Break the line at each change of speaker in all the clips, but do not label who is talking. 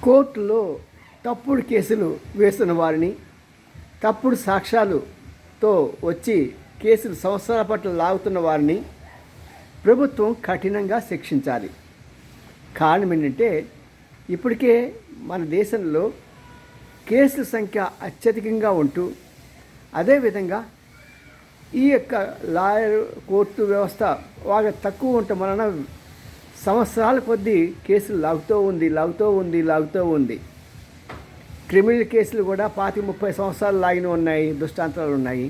కోర్టులో తప్పుడు కేసులు వేస్తున్న వారిని, తప్పుడు సాక్ష్యాలతో వచ్చి కేసులు సంవత్సరాల పట్ల లాగుతున్న వారిని ప్రభుత్వం కఠినంగా శిక్షించాలి. కారణం ఏంటంటే ఇప్పటికే మన దేశంలో కేసుల సంఖ్య అత్యధికంగా ఉంటూ, అదేవిధంగా ఈ యొక్క లాయర్ కోర్టు వ్యవస్థ బాగా తక్కువ ఉండటం వలన సంవత్సరాల కొద్దీ కేసులు లాగుతూ ఉంది. క్రిమినల్ కేసులు కూడా 25-30 సంవత్సరాలు లాగిన ఉన్నాయి, దృష్టాంతాలు ఉన్నాయి.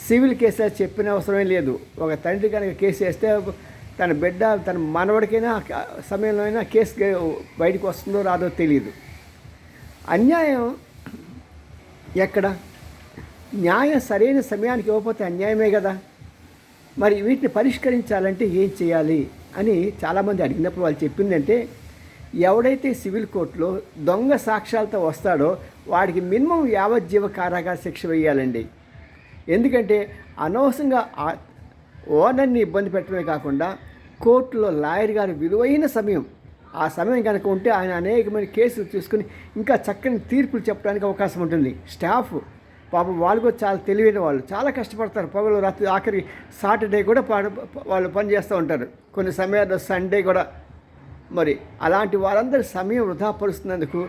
సివిల్ కేసులు చెప్పిన అవసరమే లేదు. ఒక తండ్రి కనుక కేసు వేస్తే తన బిడ్డ తన మనవడికైనా సమయంలో అయినా కేసు బయటకు వస్తుందో రాదో తెలియదు. అన్యాయం ఎక్కడ? న్యాయం సరైన సమయానికి ఇవ్వకపోతే అన్యాయమే కదా. మరి వీటిని పరిష్కరించాలంటే ఏం చేయాలి అని చాలామంది అడిగినప్పుడు వాళ్ళు చెప్పిందంటే, ఎవడైతే సివిల్ కోర్టులో దొంగ సాక్ష్యాలతో వస్తాడో వాడికి మినిమం యావజ్జీవ కారాగార శిక్ష వేయాలండి. ఎందుకంటే అనవసరంగా ఓనర్ని ఇబ్బంది పెట్టడమే కాకుండా కోర్టులో లాయర్ గారి విలువైన సమయం, ఆ సమయం కనుక ఉంటే ఆయన అనేకమైన కేసులు తీసుకుని ఇంకా చక్కని తీర్పులు చెప్పడానికి అవకాశం ఉంటుంది. స్టాఫ్ పాపం వాళ్ళు కూడా చాలా తెలివైన వాళ్ళు, చాలా కష్టపడతారు. పగలు రాత్రి ఆఖరి సాటర్డే కూడా వాళ్ళు పనిచేస్తూ ఉంటారు, కొన్ని సమయాల్లో సండే కూడా. మరి అలాంటి వారందరి సమయం వృధా పరుస్తున్నందుకు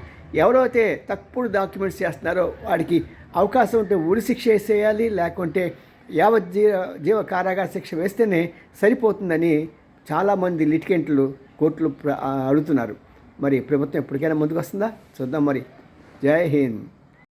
ఎవరైతే తప్పుడు డాక్యుమెంట్స్ చేస్తున్నారో వాడికి అవకాశం ఉంటే ఉరి శిక్ష వేసేయాలి, లేకుంటే యావజ్జీవ కారాగార శిక్ష వేస్తేనే సరిపోతుందని చాలామంది లిటికెంట్లు కోర్టులు అడుగుతున్నారు. మరి ప్రభుత్వం ఎప్పటికైనా ముందుకు వస్తుందా? చూద్దాం మరి. జై హింద్.